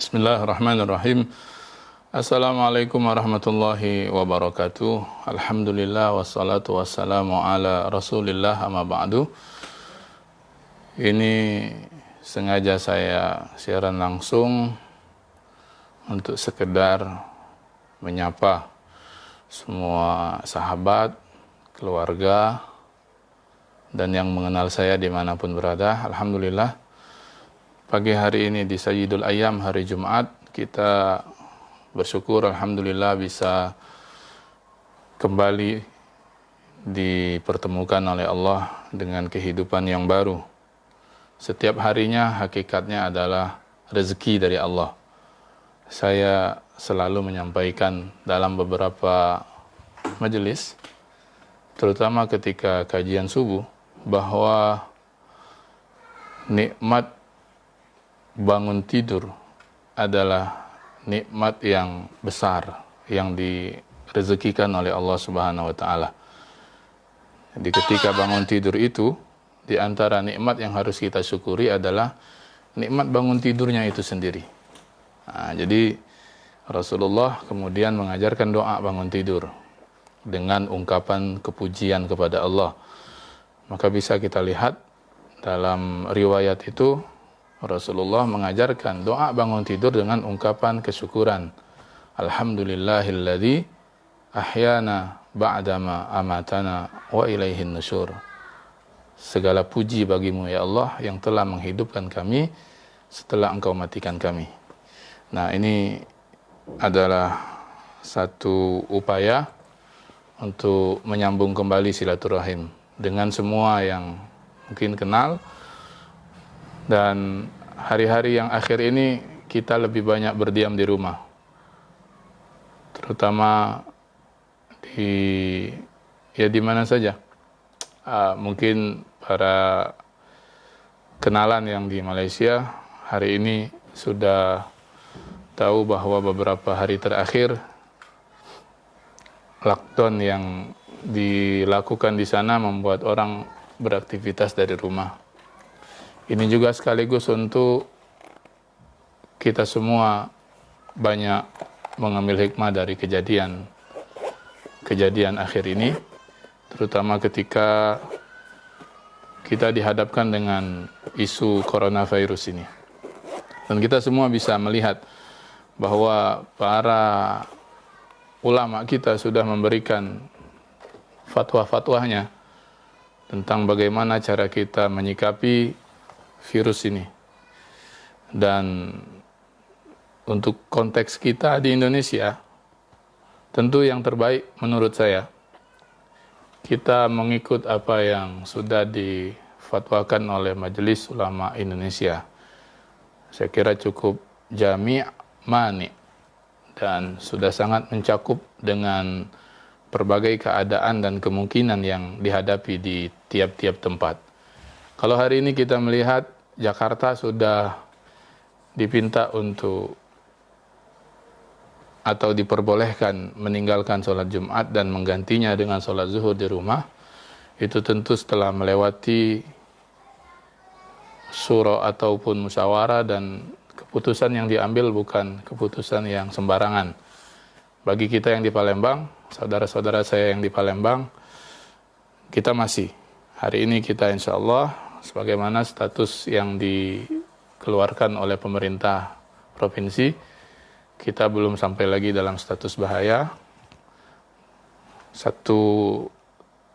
Bismillahirrahmanirrahim. Assalamualaikum warahmatullahi wabarakatuh. Alhamdulillah wassalatu wassalamu ala rasulillah amma ba'du. Ini sengaja saya siaran langsung untuk sekedar menyapa semua sahabat, keluarga, dan yang mengenal saya dimanapun berada. Alhamdulillah, pagi hari ini di Sayyidul Ayyam, hari Jumat, kita bersyukur alhamdulillah bisa kembali dipertemukan oleh Allah dengan kehidupan yang baru. Setiap harinya hakikatnya adalah rezeki dari Allah. Saya selalu menyampaikan dalam beberapa majelis, terutama ketika kajian subuh, bahwa nikmat bangun tidur adalah nikmat yang besar yang direzekikan oleh Allah Subhanahu wa taala. Jadi ketika bangun tidur itu, di antara nikmat yang harus kita syukuri adalah nikmat bangun tidurnya itu sendiri. Nah, jadi Rasulullah kemudian mengajarkan doa bangun tidur dengan ungkapan kepujian kepada Allah. Maka bisa kita lihat dalam riwayat itu Rasulullah mengajarkan doa bangun tidur dengan ungkapan kesyukuran. Alhamdulillahilladzi ahyana ba'dama amatana wa ilaihin nusyur. Segala puji bagimu ya Allah yang telah menghidupkan kami setelah engkau matikan kami. Nah, ini adalah satu upaya untuk menyambung kembali silaturahim dengan semua yang mungkin kenal. Dan hari-hari yang akhir ini kita lebih banyak berdiam di rumah, terutama di mana saja. Mungkin para kenalan yang di Malaysia hari ini sudah tahu bahwa beberapa hari terakhir lockdown yang dilakukan di sana membuat orang beraktivitas dari rumah. Ini juga sekaligus untuk kita semua banyak mengambil hikmah dari kejadian akhir ini, terutama ketika kita dihadapkan dengan isu coronavirus ini. Dan kita semua bisa melihat bahwa para ulama kita sudah memberikan fatwa-fatwanya tentang bagaimana cara kita menyikapi virus ini. Dan untuk konteks kita di Indonesia, tentu yang terbaik menurut saya, kita mengikut apa yang sudah difatwakan oleh Majelis Ulama Indonesia. Saya kira cukup jami' mani dan sudah sangat mencakup dengan berbagai keadaan dan kemungkinan yang dihadapi di tiap-tiap tempat. Kalau hari ini kita melihat Jakarta sudah dipinta untuk atau diperbolehkan meninggalkan sholat Jumat dan menggantinya dengan sholat zuhur di rumah, itu tentu setelah melewati syura ataupun musyawarah, dan keputusan yang diambil bukan keputusan yang sembarangan. Bagi kita yang di Palembang, saudara-saudara saya yang di Palembang, kita masih hari ini kita insya Allah sebagaimana status yang dikeluarkan oleh pemerintah provinsi, kita belum sampai lagi dalam status bahaya. Satu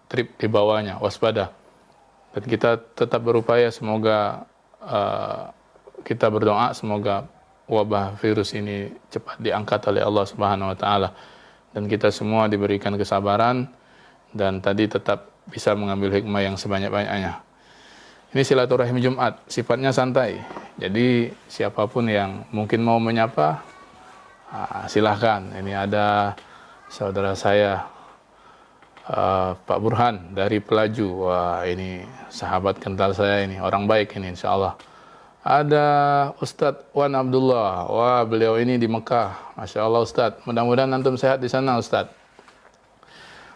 trip di bawahnya, waspada. Dan kita tetap berupaya, semoga kita berdoa semoga wabah virus ini cepat diangkat oleh Allah Subhanahu wa taala dan kita semua diberikan kesabaran dan tadi tetap bisa mengambil hikmah yang sebanyak-banyaknya. Ini silaturahim Jumat, sifatnya santai. Jadi siapapun yang mungkin mau menyapa, silahkan. Ini ada saudara saya, Pak Burhan dari Pelaju. Wah, ini sahabat kental saya ini, orang baik ini insya Allah. Ada Ustadz Wan Abdullah. Wah, beliau ini di Mekah. Masya Allah Ustadz. Mudah-mudahan antum sehat di sana Ustadz.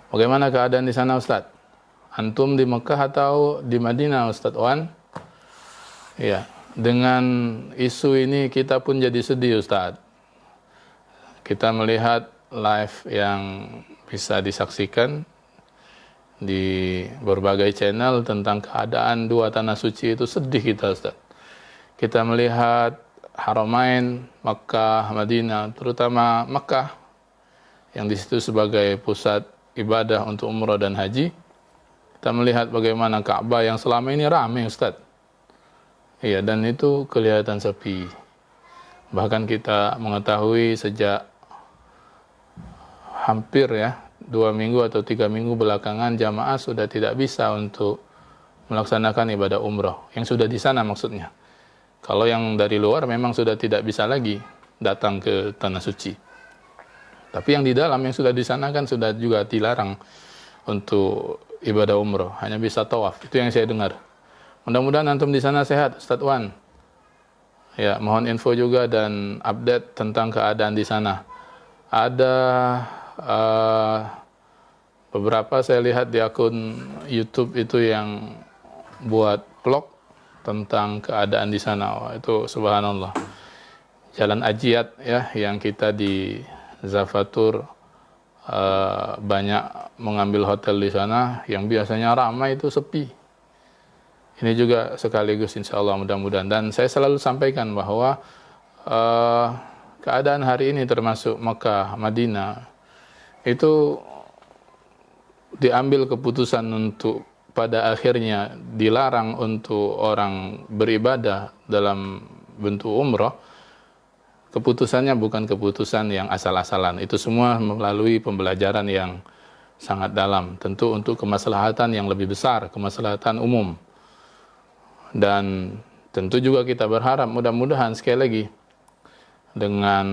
Bagaimana keadaan di sana Ustadz? Antum di Mekah atau di Madinah Ustadz Wan? Iya. dengan isu ini kita pun jadi sedih, Ustadz. Kita melihat live yang bisa disaksikan di berbagai channel tentang keadaan dua tanah suci itu, sedih kita, Ustadz. Kita melihat Haramain, Makkah, Madinah, terutama Makkah yang di situ sebagai pusat ibadah untuk umrah dan haji. Kita melihat bagaimana Ka'bah yang selama ini ramai, Ustadz. Iya, dan itu kelihatan sepi. Bahkan kita mengetahui sejak hampir 2 minggu atau 3 minggu belakangan jamaah sudah tidak bisa untuk melaksanakan ibadah umrah. Yang sudah di sana maksudnya. Kalau yang dari luar memang sudah tidak bisa lagi datang ke tanah suci. Tapi yang di dalam yang sudah di sana kan sudah juga dilarang untuk ibadah umrah. Hanya bisa tawaf. Itu yang saya dengar. Mudah-mudahan antum di sana sehat, Ustadz Wan. Ya, mohon info juga dan update tentang keadaan di sana. Ada beberapa saya lihat di akun YouTube itu yang buat vlog tentang keadaan di sana. Wah, itu subhanallah. Jalan Ajiat yang kita di Zafatur banyak mengambil hotel di sana, yang biasanya ramai itu sepi. Ini juga sekaligus insya Allah mudah-mudahan. Dan saya selalu sampaikan bahwa keadaan hari ini termasuk Makkah, Madinah, itu diambil keputusan untuk pada akhirnya dilarang untuk orang beribadah dalam bentuk umrah. Keputusannya bukan keputusan yang asal-asalan. Itu semua melalui pembelajaran yang sangat dalam. Tentu untuk kemaslahatan yang lebih besar, kemaslahatan umum. Dan tentu juga kita berharap mudah-mudahan sekali lagi dengan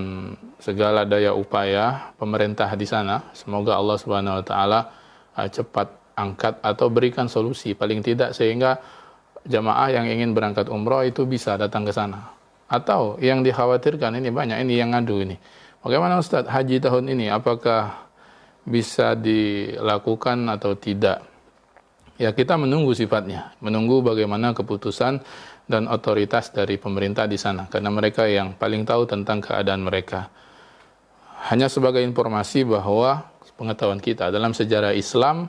segala daya upaya pemerintah di sana, semoga Allah Subhanahu wa taala cepat angkat atau berikan solusi paling tidak sehingga jamaah yang ingin berangkat umrah itu bisa datang ke sana. Atau yang dikhawatirkan ini banyak ini yang ngadu ini. Bagaimana Ustadz haji tahun ini, apakah bisa dilakukan atau tidak? Ya, kita menunggu sifatnya, menunggu bagaimana keputusan dan otoritas dari pemerintah di sana, karena mereka yang paling tahu tentang keadaan mereka. Hanya sebagai informasi bahwa pengetahuan kita dalam sejarah Islam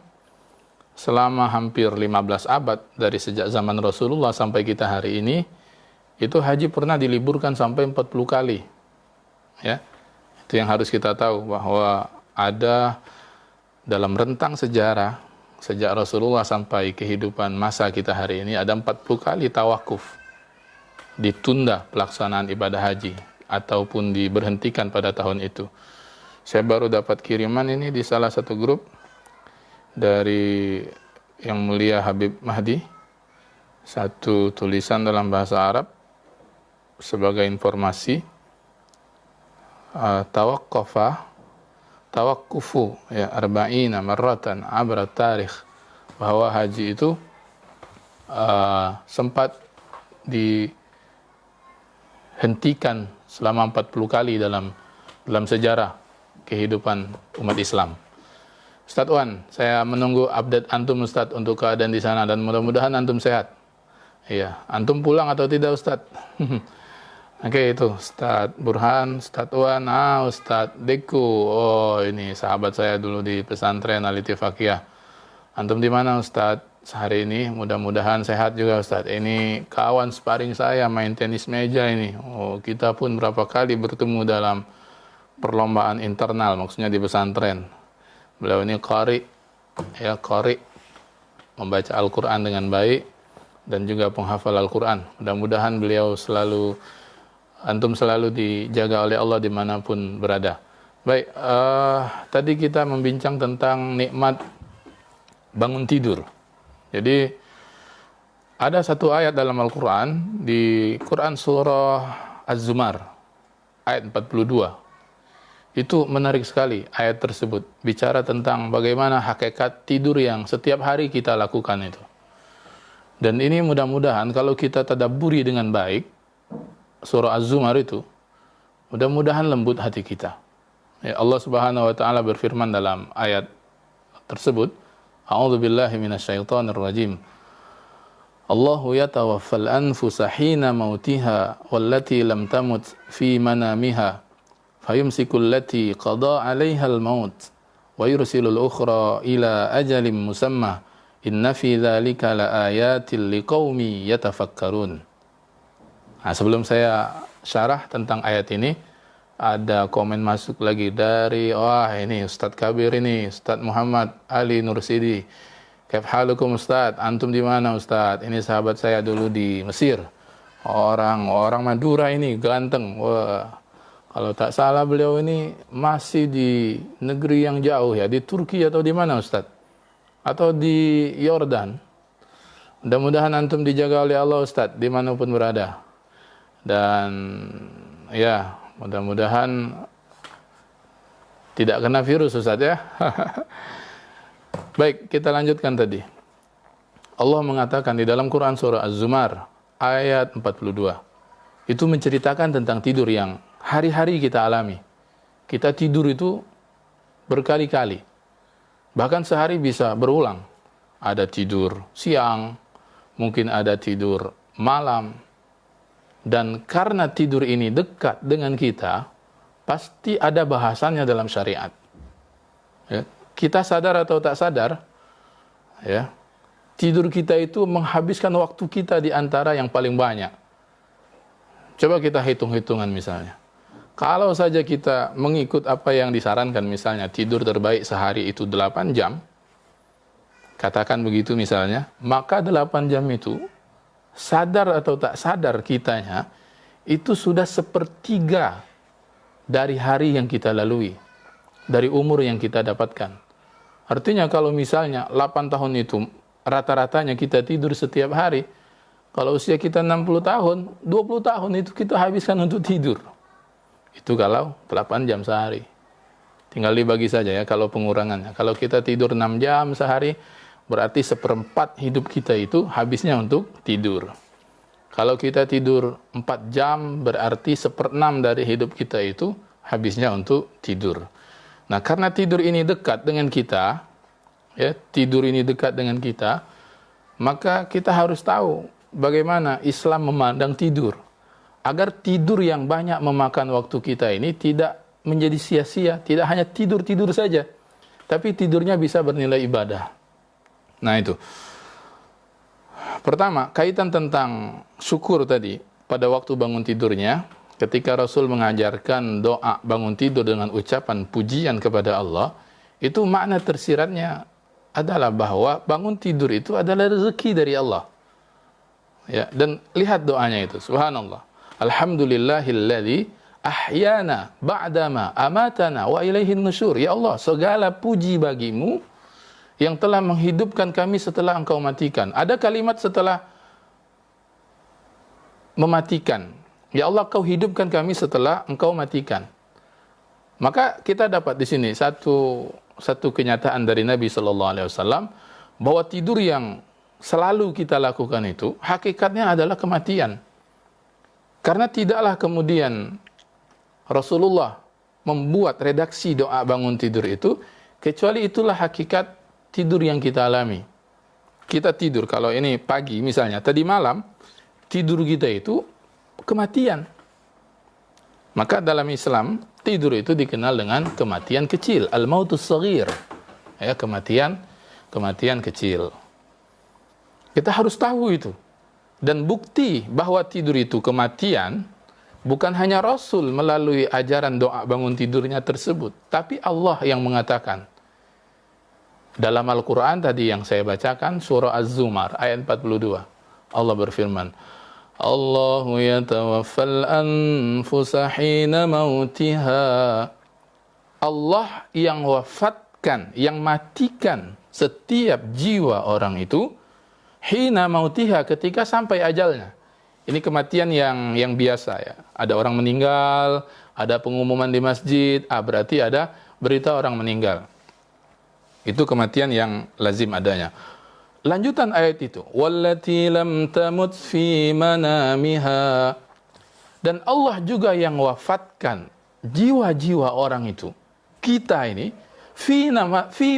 selama hampir 15 abad dari sejak zaman Rasulullah sampai kita hari ini, itu haji pernah diliburkan sampai 40 kali. Ya. Itu yang harus kita tahu, bahwa ada dalam rentang sejarah sejak Rasulullah sampai kehidupan masa kita hari ini ada 40 kali tawakuf, ditunda pelaksanaan ibadah haji ataupun diberhentikan pada tahun itu. Saya baru dapat kiriman ini di salah satu grup dari Yang Mulia Habib Mahdi, satu tulisan dalam bahasa Arab sebagai informasi. Tawakkufu arba'ina marratan abra tarikh, bahwa haji itu sempat dihentikan selama 40 kali dalam sejarah kehidupan umat Islam. Ustadz Wan, saya menunggu update antum Ustadz untuk keadaan di sana dan mudah-mudahan antum sehat. Iya, antum pulang atau tidak Ustadz? Oke, itu Ustadz Burhan, Ustadz Wan, Ustadz Deku. Oh, ini sahabat saya dulu di pesantren Al-Ittifaqiyah. Antum di mana Ustadz hari ini? Mudah-mudahan sehat juga Ustadz. Ini kawan sparring saya main tenis meja ini. Oh, kita pun berapa kali bertemu dalam perlombaan internal, maksudnya di pesantren. Beliau ini qari, membaca Al-Quran dengan baik dan juga penghafal Al-Quran. Mudah-mudahan beliau antum selalu dijaga oleh Allah dimanapun berada. Baik, tadi kita membincang tentang nikmat bangun tidur. Jadi ada satu ayat dalam Al-Quran, di Quran surah Az-Zumar ayat 42. Itu menarik sekali ayat tersebut, bicara tentang bagaimana hakikat tidur yang setiap hari kita lakukan itu. Dan ini mudah-mudahan kalau kita tadabburi dengan baik surah Az-Zumar itu, mudah-mudahan lembut hati kita. Ya, Allah Subhanahu wa taala berfirman dalam ayat tersebut, A'udzubillahi minasyaitonirrajim. Allahu yatawaffal anfusa hina mautiha wallati lam tamut fi manamiha fayumsikul lati qada 'alaiha al-maut wa yursilul ukhra ila ajalin musamma inna fi dzalika laayatil liqaumi yatafakkarun. Nah, sebelum saya syarah tentang ayat ini, ada komen masuk lagi dari ini Ustadz Kabir ini, Ustadz Muhammad Ali Nursidi. Kaif halukum Ustadz? Antum di mana Ustadz? Ini sahabat saya dulu di Mesir. Orang Madura ini ganteng. Wah, kalau tak salah beliau ini masih di negeri yang jauh ya, di Turki atau di mana Ustadz? Atau di Yordan. Mudah-mudahan antum dijaga oleh Allah Ustadz dimanapun berada. Dan ya, mudah-mudahan tidak kena virus Ustadz ya. Baik, kita lanjutkan tadi. Allah mengatakan di dalam Quran surah Az-Zumar ayat 42. Itu menceritakan tentang tidur yang hari-hari kita alami. Kita tidur itu berkali-kali. Bahkan sehari bisa berulang. Ada tidur siang, mungkin ada tidur malam. Dan karena tidur ini dekat dengan kita, pasti ada bahasannya dalam syariat. Ya. Kita sadar atau tak sadar, ya, tidur kita itu menghabiskan waktu kita di antara yang paling banyak. Coba kita hitung-hitungan misalnya. Kalau saja kita mengikut apa yang disarankan, misalnya tidur terbaik sehari itu 8 jam, katakan begitu misalnya, maka 8 jam itu, sadar atau tak sadar kitanya, itu sudah 1/3 dari hari yang kita lalui, dari umur yang kita dapatkan. Artinya kalau misalnya 8 tahun itu rata-ratanya kita tidur setiap hari, kalau usia kita 60 tahun, 20 tahun itu kita habiskan untuk tidur. Itu kalau 8 jam sehari. Tinggal dibagi saja ya kalau pengurangannya. Kalau kita tidur 6 jam sehari, berarti 1/4 hidup kita itu habisnya untuk tidur. Kalau kita tidur 4 jam, berarti 1/6 dari hidup kita itu habisnya untuk tidur. Nah, karena tidur ini dekat dengan kita, ya, tidur ini dekat dengan kita, maka kita harus tahu bagaimana Islam memandang tidur. Agar tidur yang banyak memakan waktu kita ini tidak menjadi sia-sia, tidak hanya tidur-tidur saja, tapi tidurnya bisa bernilai ibadah. Nah itu. Pertama, kaitan tentang syukur tadi, pada waktu bangun tidurnya, ketika Rasul mengajarkan doa bangun tidur dengan ucapan pujian kepada Allah, itu makna tersiratnya adalah bahwa bangun tidur itu adalah rezeki dari Allah. Ya, dan lihat doanya itu, subhanallah. Alhamdulillahilladzi ahyana ba'dama amatana wa ilaihin nusyur. Ya Allah, segala puji bagimu yang telah menghidupkan kami setelah engkau matikan. Ada kalimat setelah mematikan. Ya Allah, kau hidupkan kami setelah engkau matikan. Maka kita dapat di sini satu kenyataan dari Nabi Sallallahu Alaihi Wasallam bahwa tidur yang selalu kita lakukan itu hakikatnya adalah kematian. Karena tidaklah kemudian Rasulullah membuat redaksi doa bangun tidur itu kecuali itulah hakikat tidur yang kita alami. Kita tidur, kalau ini pagi misalnya, tadi malam tidur kita itu kematian. Maka dalam Islam tidur itu dikenal dengan kematian kecil, al-mautus shaghir. Ya, kematian kecil. Kita harus tahu itu. Dan bukti bahwa tidur itu kematian bukan hanya Rasul melalui ajaran doa bangun tidurnya tersebut, tapi Allah yang mengatakan. Dalam Al-Qur'an tadi yang saya bacakan surah Az-Zumar ayat 42. Allah berfirman, Allahu yatawaffal anfusa hina mautiha. Allah yang wafatkan, yang matikan setiap jiwa orang itu hina mautiha, ketika sampai ajalnya. Ini kematian yang biasa ya. Ada orang meninggal, ada pengumuman di masjid, berarti ada berita orang meninggal. Itu kematian yang lazim adanya. Lanjutan ayat itu, wallati lam tamut fi manamiha. Dan Allah juga yang wafatkan jiwa-jiwa orang itu, kita ini, fi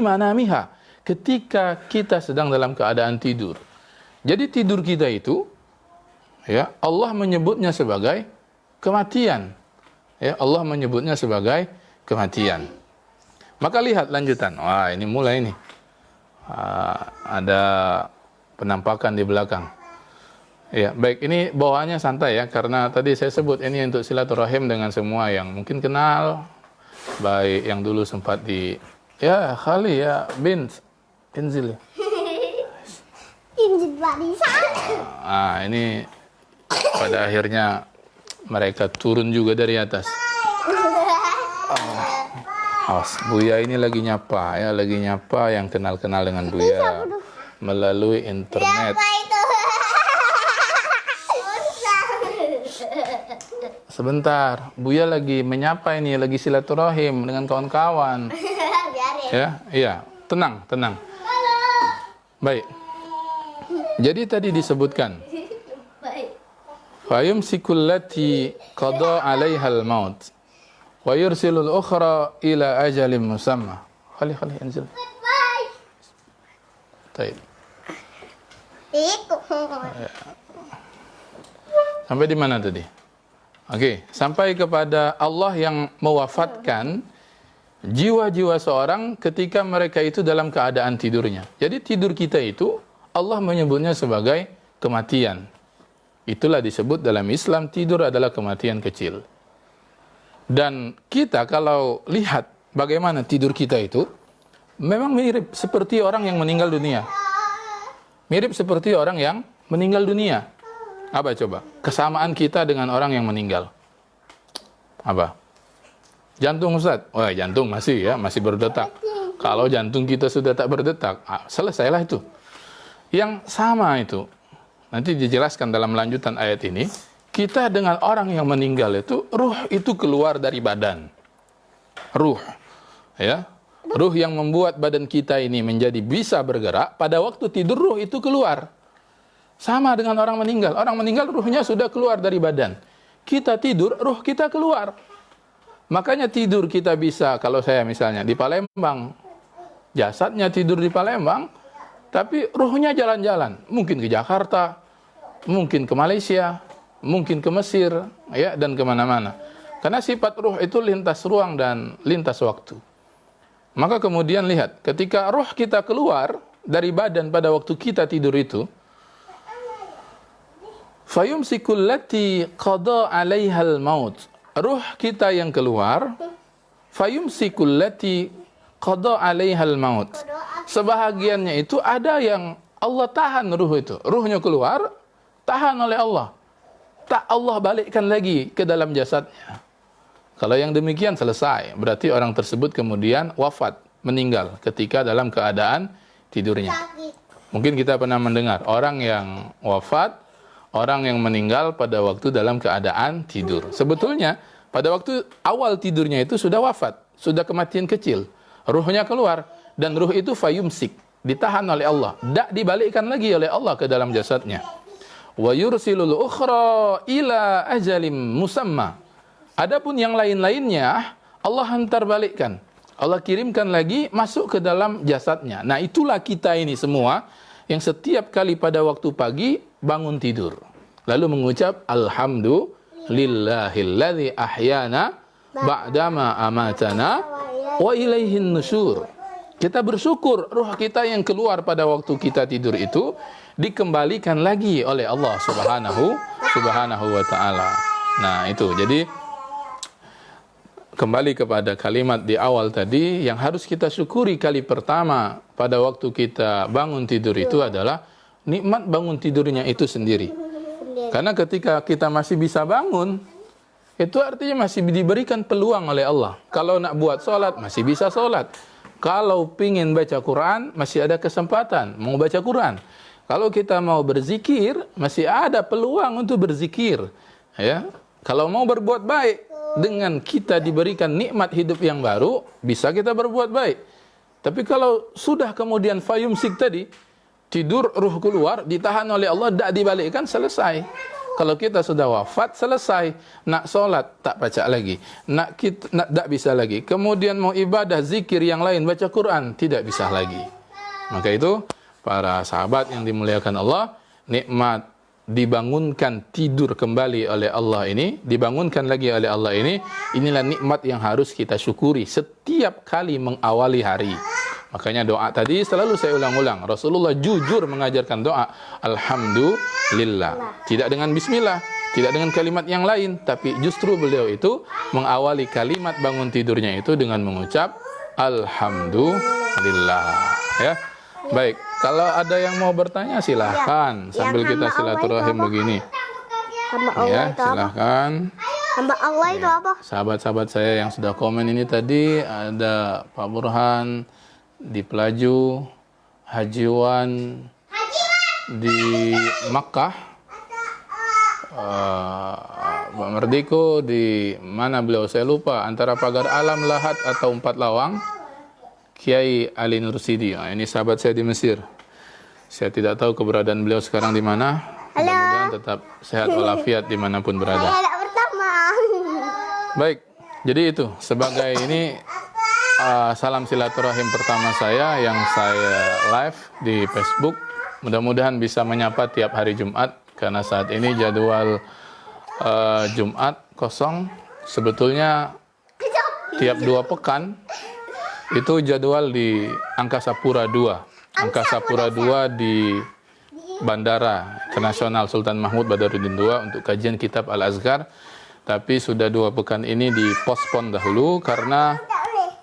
manamiha, ketika kita sedang dalam keadaan tidur. Jadi tidur kita itu, ya, Allah menyebutnya sebagai kematian. Ya, Allah menyebutnya sebagai kematian. Maka lihat lanjutan. Wah, ini mulai nih. Ada penampakan di belakang. Ya, baik, ini bawaannya santai ya, karena tadi saya sebut ini untuk silaturahim dengan semua yang mungkin kenal, baik yang dulu sempat ya, Khali ya, Inzil ya. Injil barisan. Ini pada akhirnya mereka turun juga dari atas. Buya ini lagi nyapa ya, lagi nyapa yang kenal-kenal dengan Buya melalui internet. Apa itu? Sebentar, Buya lagi menyapa ini, lagi silaturahim dengan kawan-kawan. Biarin. Ya, iya, tenang, tenang. Baik. Jadi tadi disebutkan Baik. fayumsikul lati qada 'alaiha al-maut wa yursilul ukhra ila ajalin musamma. Khali anzil. Bye. Baik. Itu. Sampai di mana tadi? Oke, sampai kepada Allah yang mewafatkan jiwa-jiwa seorang ketika mereka itu dalam keadaan tidurnya. Jadi tidur kita itu Allah menyebutnya sebagai kematian. Itulah disebut dalam Islam tidur adalah kematian kecil. Dan kita kalau lihat bagaimana tidur kita itu, memang mirip seperti orang yang meninggal dunia. Mirip seperti orang yang meninggal dunia. Apa coba? Kesamaan kita dengan orang yang meninggal. Apa? Jantung Ustaz? Wah, jantung masih ya, masih berdetak. Kalau jantung kita sudah tak berdetak, selesailah itu. Yang sama itu, nanti dijelaskan dalam lanjutan ayat ini, kita dengan orang yang meninggal itu, ruh itu keluar dari badan. Ruh, ya. Ruh yang membuat badan kita ini menjadi bisa bergerak, pada waktu tidur ruh itu keluar. Sama dengan orang meninggal. Orang meninggal ruhnya sudah keluar dari badan. Kita tidur, ruh kita keluar. Makanya tidur kita bisa, kalau saya misalnya di Palembang, jasadnya tidur di Palembang, tapi ruhnya jalan-jalan. Mungkin ke Jakarta, mungkin ke Malaysia, mungkin ke Mesir, ya, dan kemana-mana. Karena sifat ruh itu lintas ruang dan lintas waktu. Maka kemudian lihat, ketika ruh kita keluar dari badan pada waktu kita tidur itu, fayumsikul lati qada 'alaihal maut. Ruh kita yang keluar, fayumsikul lati qada 'alaihal maut. Sebahagiannya itu ada yang Allah tahan ruh itu. Ruhnya keluar, tahan oleh Allah. Tak Allah balikkan lagi ke dalam jasadnya. Kalau yang demikian selesai. Berarti orang tersebut kemudian wafat, meninggal ketika dalam keadaan tidurnya. Mungkin kita pernah mendengar orang yang wafat, orang yang meninggal pada waktu dalam keadaan tidur. Sebetulnya pada waktu awal tidurnya itu sudah wafat, sudah kematian kecil. Ruhnya keluar. Dan ruh itu fayumsik, ditahan oleh Allah, tak dibalikkan lagi oleh Allah ke dalam jasadnya. Wa yursilul ukhra ila ajalim musamma. Adapun yang lain-lainnya Allah hantar balikkan. Allah kirimkan lagi masuk ke dalam jasadnya. Nah, itulah kita ini semua yang setiap kali pada waktu pagi bangun tidur lalu mengucap alhamdulillahilladzi ahyana ba'dama amatana wa ilaihin nusyur. Kita bersyukur ruh kita yang keluar pada waktu kita tidur itu dikembalikan lagi oleh Allah Subhanahu wa taala. Nah, itu. Jadi kembali kepada kalimat di awal tadi, yang harus kita syukuri kali pertama pada waktu kita bangun tidur itu adalah nikmat bangun tidurnya itu sendiri. Karena ketika kita masih bisa bangun, itu artinya masih diberikan peluang oleh Allah. Kalau nak buat sholat, masih bisa sholat. Kalau pingin baca Quran, masih ada kesempatan mau baca Quran. Kalau kita mau berzikir, masih ada peluang untuk berzikir. Ya, kalau mau berbuat baik, dengan kita diberikan nikmat hidup yang baru, bisa kita berbuat baik. Tapi kalau sudah kemudian fayumsik tadi, tidur ruh keluar, ditahan oleh Allah, tak dibalikkan, selesai. Kalau kita sudah wafat, selesai. Nak sholat, tak baca lagi. Nak tak bisa lagi. Kemudian mau ibadah, zikir yang lain, baca Quran, tidak bisa lagi. Maka itu, para sahabat yang dimuliakan Allah, nikmat dibangunkan tidur kembali oleh Allah ini, dibangunkan lagi oleh Allah ini, inilah nikmat yang harus kita syukuri setiap kali mengawali hari. Makanya doa tadi selalu saya ulang-ulang. Rasulullah jujur mengajarkan doa Alhamdulillah. Tidak dengan bismillah, tidak dengan kalimat yang lain, tapi justru beliau itu mengawali kalimat bangun tidurnya itu dengan mengucap Alhamdulillah. Ya, baik. Kalau ada yang mau bertanya silahkan sambil kita silaturahim begini. Hamba Allah Ya, itu apa? silahkan. Hamba Allah itu apa? Sahabat-sahabat saya yang sudah komen ini tadi ada Pak Burhan di Pelaju, Hajiwan di Makkah, Pak Merdiko di mana beliau saya lupa antara Pagar Alam, Lahat atau Empat Lawang. Kiai Ali Nursidi, ini sahabat saya di Mesir. Saya tidak tahu keberadaan beliau sekarang di mana. Mudah-mudahan tetap sehat walafiat dimanapun berada. Anak pertama. Baik, jadi itu sebagai ini salam silaturahim pertama saya yang saya live di Facebook. Mudah-mudahan bisa menyapa tiap hari Jumat karena saat ini jadwal Jumat kosong. Sebetulnya tiap 2 pekan itu jadwal di Angkasa Pura II. Angkasa Pura II di Bandara Internasional Sultan Mahmud Badarudin II untuk kajian kitab Al-Azkar. Tapi sudah 2 pekan ini dipospon dahulu karena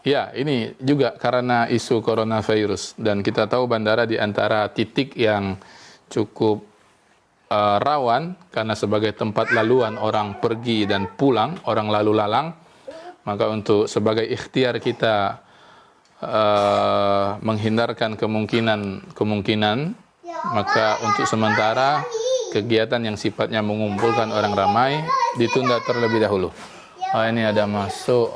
ya ini juga karena isu coronavirus. Dan kita tahu bandara di antara titik yang cukup rawan karena sebagai tempat laluan orang pergi dan pulang, orang lalu lalang. Maka untuk sebagai ikhtiar kita menghindarkan kemungkinan, maka untuk sementara kegiatan yang sifatnya mengumpulkan orang ramai ditunda terlebih dahulu. Ini ada masuk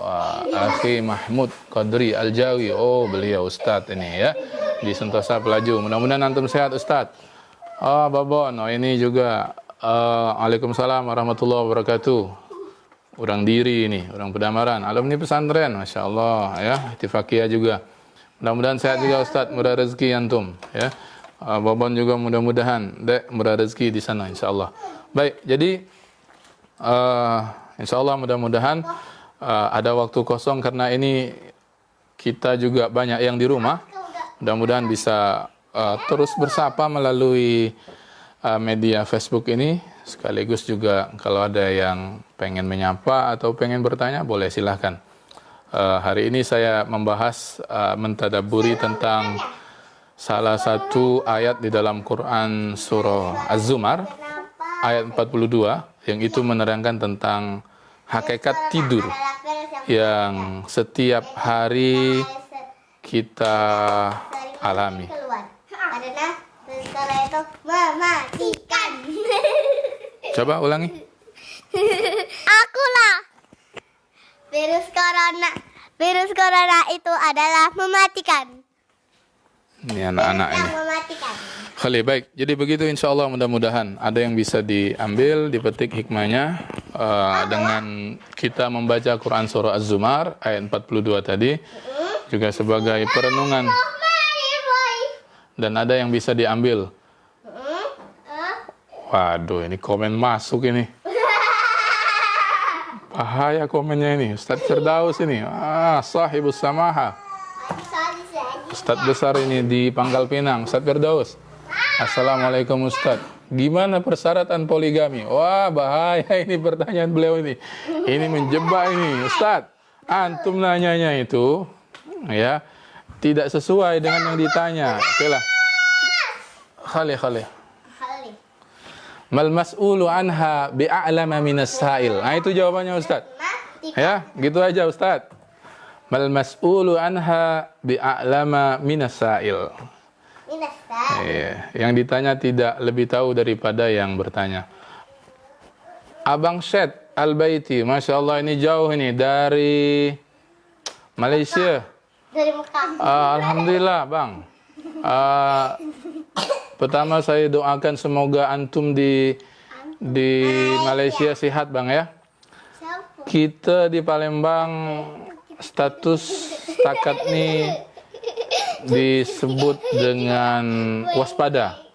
Akhi Mahmud Qadri Al-Jawi. Oh, beliau Ustadz ini ya di Sentosa Pelaju. Mudah-mudahan antum sehat Ustadz. Babon, ini juga Waalaikumsalam warahmatullahi wabarakatuh. Orang Diri ini, orang Pedamaran, alumni pesantren, Masya Allah ya, Ittifaqiyah juga. Mudah-mudahan sehat juga Ustadz, murah rezeki antum ya. Babon juga mudah-mudahan dek murah rezeki di sana insya Allah. Baik, jadi insya Allah mudah-mudahan ada waktu kosong karena ini kita juga banyak yang di rumah. Mudah-mudahan bisa terus bersapa melalui media Facebook ini. Sekaligus juga kalau ada yang pengen menyapa atau pengen bertanya boleh silahkan. Hari ini saya membahas mentadaburi tentang salah satu ayat di dalam Quran surah Az-Zumar ayat 42 yang itu menerangkan tentang hakikat tidur yang setiap hari kita alami. Karena setelah itu mematikan. Coba ulangi. Akulah. Virus corona itu adalah mematikan. Ini anak-anak ini. Mematikan. Khalil, baik. Jadi begitu insya Allah mudah-mudahan ada yang bisa diambil, dipetik hikmahnya dengan kita membaca Quran surah Az-Zumar ayat 42 tadi juga sebagai perenungan. Dan ada yang bisa diambil. Waduh, ini komen masuk ini. Bahaya komennya ini. Ustadz Firdaus ini. Sahibus Samaha. Ustadz besar ini di Pangkal Pinang. Ustadz Firdaus. Assalamualaikum Ustadz. Gimana persyaratan poligami? Wah, bahaya ini pertanyaan beliau ini. Ini menjebak ini. Ustadz, antum nanyanya itu ya tidak sesuai dengan yang ditanya. Oke lah. Khalih. Mal mas'ulu anha bi'a'lama minas sa'il. Nah, itu jawabannya Ustaz. Ya, gitu aja Ustaz. Mal mas'ulu anha bi'a'lama minas sa'il. Yang ditanya tidak lebih tahu daripada yang bertanya. Abang Syed Al-Baiti, Masya Allah ini jauh ini dari Malaysia. Dari Mekah. Alhamdulillah Bang. Pertama saya doakan semoga antum di Malaysia sehat Bang ya. Kita di Palembang status setakat ini disebut dengan waspada.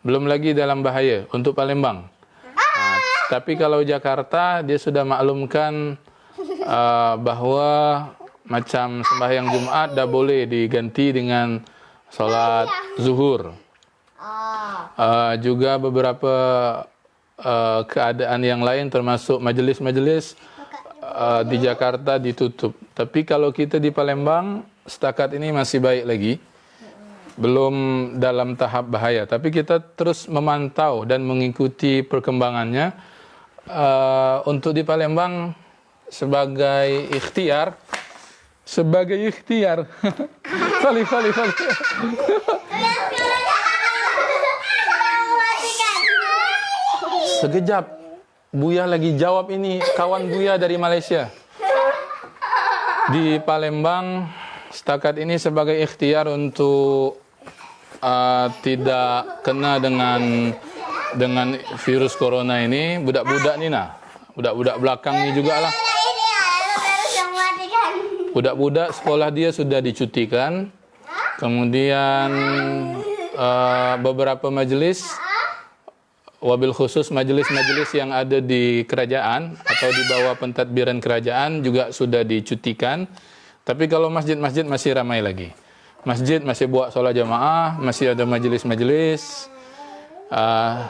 belum lagi dalam bahaya untuk Palembang. Nah, tapi kalau Jakarta dia sudah maklumkan bahwa macam sembahyang Jumat dah boleh diganti dengan solat zuhur. Juga beberapa keadaan yang lain termasuk majelis-majelis di Jakarta ditutup. Tapi kalau kita di Palembang setakat ini masih baik lagi. Belum dalam tahap bahaya, tapi kita terus memantau dan mengikuti perkembangannya. Untuk di Palembang sebagai ikhtiar Fali. Sekejap, Buya lagi jawab ini, kawan Buya dari Malaysia. Di Palembang setakat ini sebagai ikhtiar untuk tidak kena dengan virus corona ini, budak-budak ni budak-budak belakang ni jugalah. Budak-budak sekolah dia sudah dicutikan. Kemudian beberapa majelis, wabil khusus majelis-majelis yang ada di kerajaan atau di bawah pentadbiran kerajaan juga sudah dicutikan. Tapi kalau masjid-masjid masih ramai lagi. Masjid masih buat solat jamaah, masih ada majelis-majelis.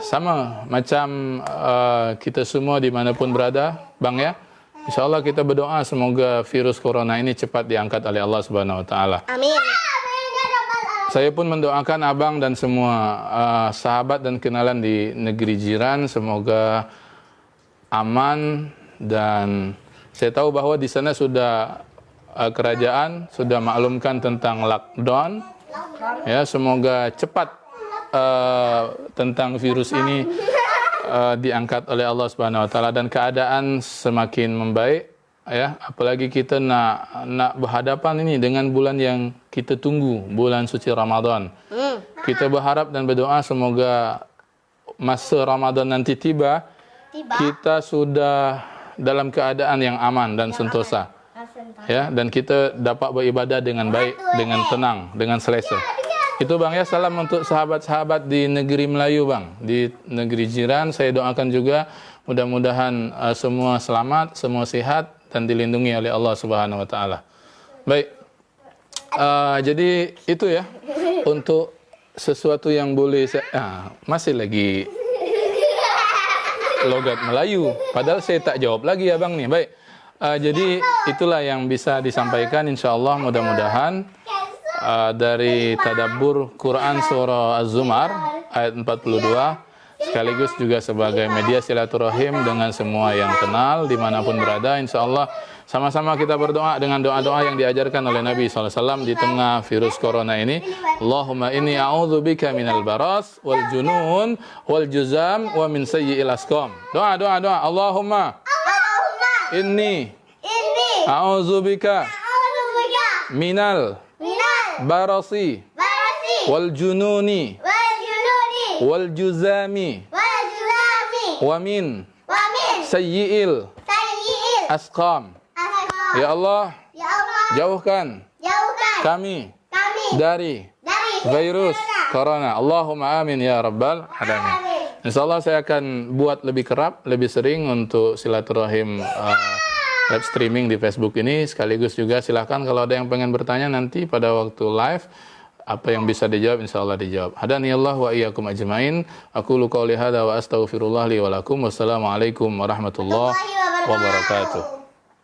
Sama macam kita semua dimanapun berada, Bang ya. InsyaAllah kita berdoa semoga virus corona ini cepat diangkat oleh Allah Subhanahu Wa Taala. Amin. Saya pun mendoakan abang dan semua sahabat dan kenalan di negeri jiran semoga aman, dan saya tahu bahwa di sana sudah kerajaan sudah maklumkan tentang lockdown. Ya, semoga cepat tentang virus ini diangkat oleh Allah Subhanahu Wa Taala dan keadaan semakin membaik. Ya, apalagi kita nak berhadapan ini dengan bulan yang kita tunggu, bulan suci Ramadan. Kita berharap dan berdoa semoga masa Ramadan nanti tiba, kita sudah dalam keadaan yang aman dan sentosa. Ya, dan kita dapat beribadah dengan baik, dengan tenang, dengan selesa. Itu Bang ya, salam untuk sahabat-sahabat di negeri Melayu Bang, di negeri jiran. Saya doakan juga mudah-mudahan semua selamat, semua sehat dan dilindungi oleh Allah Subhanahu Wa Taala. Baik, jadi itu ya untuk sesuatu yang boleh masih lagi logat Melayu. Padahal saya tak jawab lagi ya Bang nih. Baik. Jadi itulah yang bisa disampaikan, insyaallah mudah-mudahan dari tadabbur Quran surah Az-Zumar ayat 42, sekaligus juga sebagai media silaturahim dengan semua yang kenal dimanapun berada. Insyaallah sama-sama kita berdoa dengan doa-doa yang diajarkan oleh Nabi SAW di tengah virus corona ini. Allahumma inni a'udzubika minal baras wal junun wal juzam wa min sayyi'il asqam. Doa. Allahumma inni a'udzubika minal barasi wal jununi wal juzami wa min sayyi'il asqam. Ya Allah, jauhkan kami dari virus corona. Allahumma amin ya rabbal alamin. InsyaAllah saya akan buat lebih kerap, lebih sering untuk silaturahim live streaming di Facebook ini. Sekaligus juga silahkan kalau ada yang pengen bertanya nanti pada waktu live, apa yang bisa dijawab insyaallah dijawab. Hadaniyallah wa iyyakum ajmain. Aqulu qouli hadza wa astaghfirullah li wa lakum. Wassalamualaikum warahmatullahi wabarakatuh.